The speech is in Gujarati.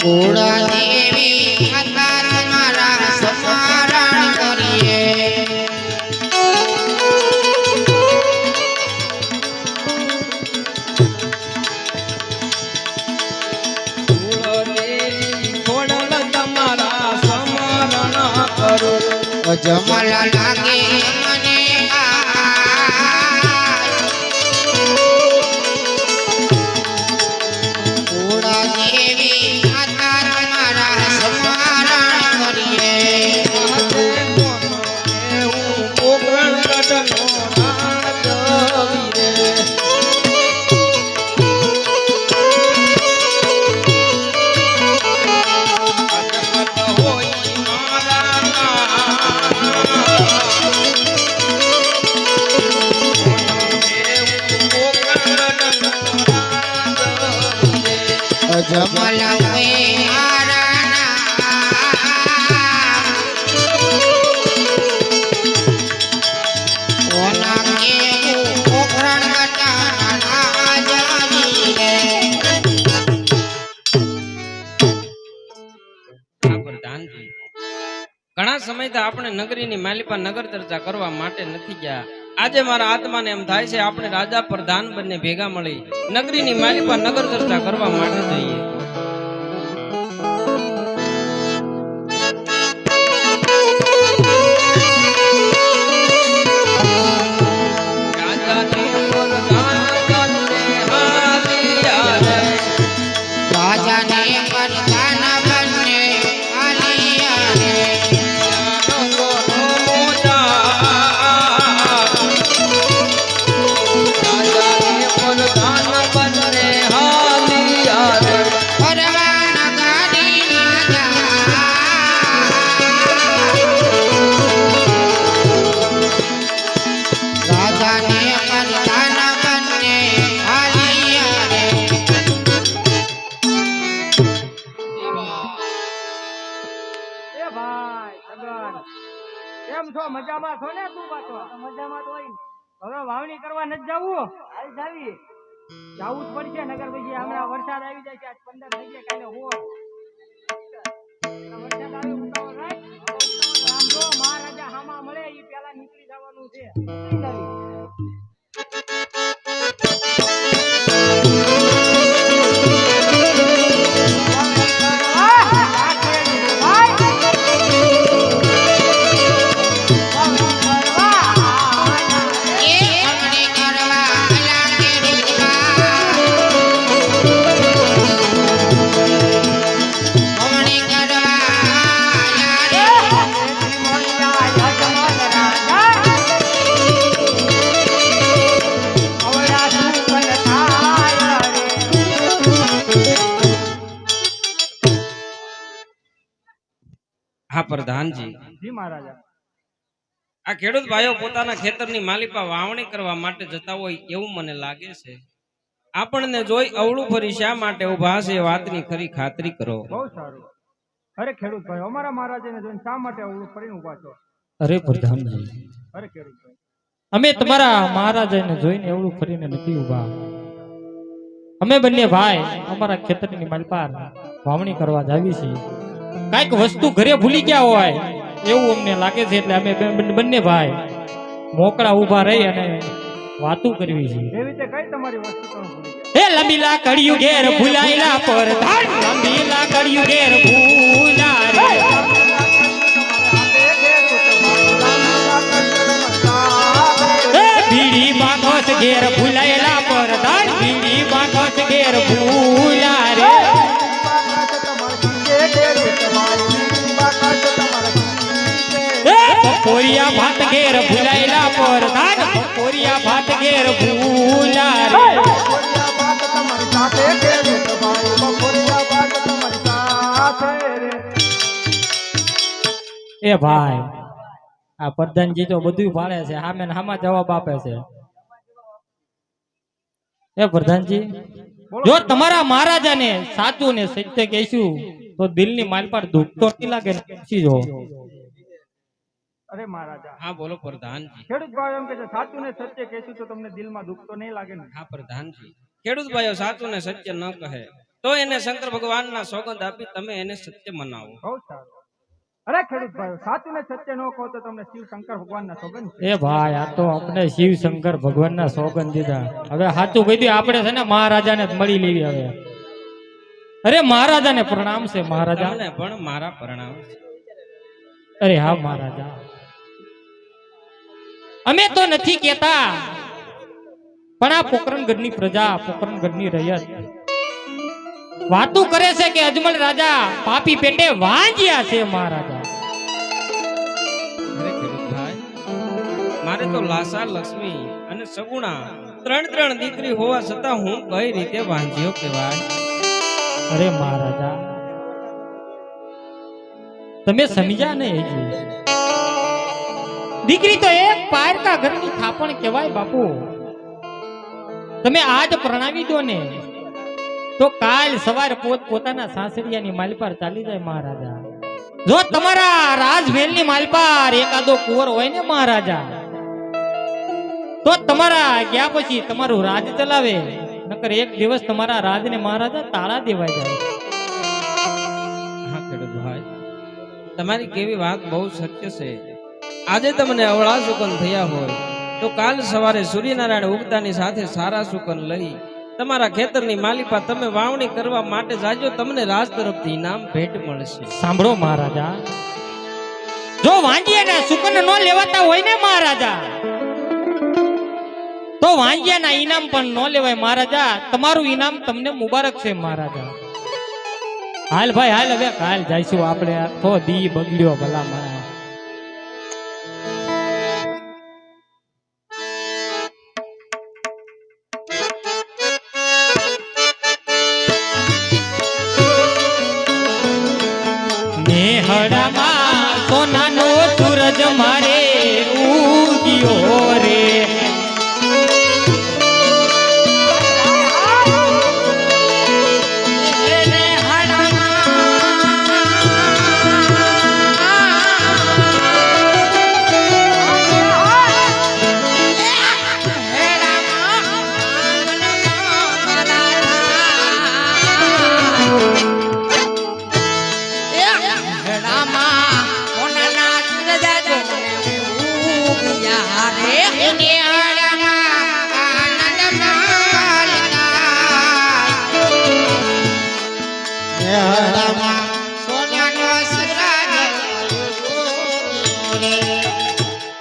કુળા દેવી માતા તમારા સ્મરણ કરીએ જમલ લાગે મને કુળા દેવી માતા તમારા સ્મરણ કરીએ જમલ ઘણા સમયથી આપણે નગરીની માલિપા નગર ચર્ચા કરવા માટે નથી ગયા આજે મારા આત્માને એમ થાય છે આપણે રાજા પ્રધાન બંને ભેગા મળી નગરીની માલિપા નગર ચર્ચા કરવા માટે જઈએ મજામાં છો ને તું પાછો મજામાં તો હોય હવે વાવણી કરવા નથી જવું હાલ જાવી જવું જ પડશે નગર પછી હમણાં વરસાદ આવી જાય છે આજ 15 થઈ ગયા કાલે હો વરસાદ આવે ઉતાવળ રાખ આમ જો મહારાજા હામા મળે ઈ પહેલા નીકળી જવાનું છે પ્રધાનજી જી મહારાજા આ ખેડૂત ભાઈઓ પોતાના ખેતરની માલિપા વાવણી કરવા માટે જતા હોય એવું મને લાગે છે આપણને જોઈ અવળું ફરી શા માટે ઊભા છે વાતની ખરી ખાતરી કરો બહુ સારું અરે ખેડૂત ભાઈ અમારા મહારાજાને જોઈને શા માટે અવળું ફરીને ઊભા છો અરે પ્રધાનજી અરે ખેડૂત ભાઈ અમે તમારા મહારાજાને જોઈને અવળું ફરીને નથી ઊભા અમે બંને ભાઈ અમારા ખેતરની માલિપા વાવણી કરવા જાવી છીએ કઈક વસ્તુ ઘરે ભૂલી ગયા હોય એવું અમને લાગે છે એટલે અમે બંને ભાઈ મોકળા ઊભા રહી અને વાતું કરવી છે એવી રીતે કઈ તમારી વસ્તુ તમે ભૂલી ગયા એ લંબીલા કડિયું ઘેર ભૂલાઈલા પર લંબીલા કડિયું ઘેર ભૂલા રે એ બીડી બાકોસ ઘેર ભૂલાઈલા પર બીડી બાકોસ ઘેર ભૂલા રે પોરિયા ભાત ઘેર ભૂલાઈલા પર પોરિયા ભાત ઘેર ભૂલા રે એ ભાઈ આ પ્રધાનજી તો બધું ભાળે છે સામે ને હામાં જવાબ આપે છે એ પ્રધાનજી જો તમારા મહારાજાને સાચું ને સત્ય કહીશું તો દિલની માલ પર દુઃખ તો નહીં લાગે ને જો અરે મહારાજા હા બોલો પ્રધાનજી ખેડૂત ભાઈઓ એમ કે છે સાચું ને સત્ય કહેશું તો તમને દિલમાં દુઃખ તો નહીં લાગે ને હા પ્રધાનજી ખેડૂત ભાઈઓ સાચું ને સત્ય ન કહે તો એને શંકર ભગવાનના સોગંદ આપી તમે એને સત્ય મનાવો. બહુ સારું. અરે ખેડૂત ભાઈ, સાચું ને સત્ય ન કહો તો તમને શિવ શંકર ભગવાનના સોગંદ છે. એ ભાઈ આ તો આપણે શિવ શંકર ભગવાનના સોગંદ દીધા. હવે સાચું કહી દઈએ આપણે છે ને મહારાજાને જ મળી લેવી. હવે અરે મહારાજાને પ્રણામ છે મહારાજા. તમને પણ મારા પ્રણામ છે. અરે હા મહારાજા, અમે તો નથી કેતા, પણ આ પોકરણગઢની પ્રજા, પોકરણગઢની રૈયત વાતું કરે છે કે અજમલ રાજા પાપી પેટે વાંજ્યા છે મહારાજા. અરે ખેડૂત ભાઈ, મારે તો લાસા, લક્ષ્મી અને સગુણા ત્રણ દીકરી હોવા છતાં હું કઈ રીતે વાંજ્યો કહેવાય? અરે મહારાજા, તમે સમજ્યા નહીં. હજી દીકરી તો એક પારકા ઘરની થાપણ કહેવાય બાપુ. તમે આજ પ્રણાવી દો ને તો કાલ સવારે પોતાના સાસરિયાની માલપાર ચાલી જાય મહારાજા. જો તમારા રાજમહેલની માલપાર એકાદો કુંવર હોય ને મહારાજા, તો તમારા ગયા પછી તમારું રાજ ચલાવે, નકર એક દિવસ તમારા રાજને મહારાજા તાળા દેવાઈ જાય. હા ખેડૂત ભાઈ, તમારી કેવી વાત બહુ સત્ય છે. આજે તમને અવળા સુકન થયા હોય તો કાલ સવારે સૂર્યનારાયણ ઉગતાની સાથે સારા સુકન લઈ તમારા ખેતરની માલિપા તમે વાવણી કરવા માટે જાજો, તમને રાજ તરફથી ઇનામ ભેટ મળશે. સાંભળો મહારાજા, જો વાંજિયાના સુકન ન લેવાતા હોય ને મહારાજા, તો વાંજિયાના ઇનામ પણ ન લેવાય મહારાજા. તમારું ઇનામ તમને મુબારક છે મહારાજા. હાલ ભાઈ હાલ, હવે કાલ જઈશું આપણે. તો દી બગડ્યો ભલા મારા. નેહડામાં સોનાનો સૂરજ મારે ઉગ્યો રે, હળમાં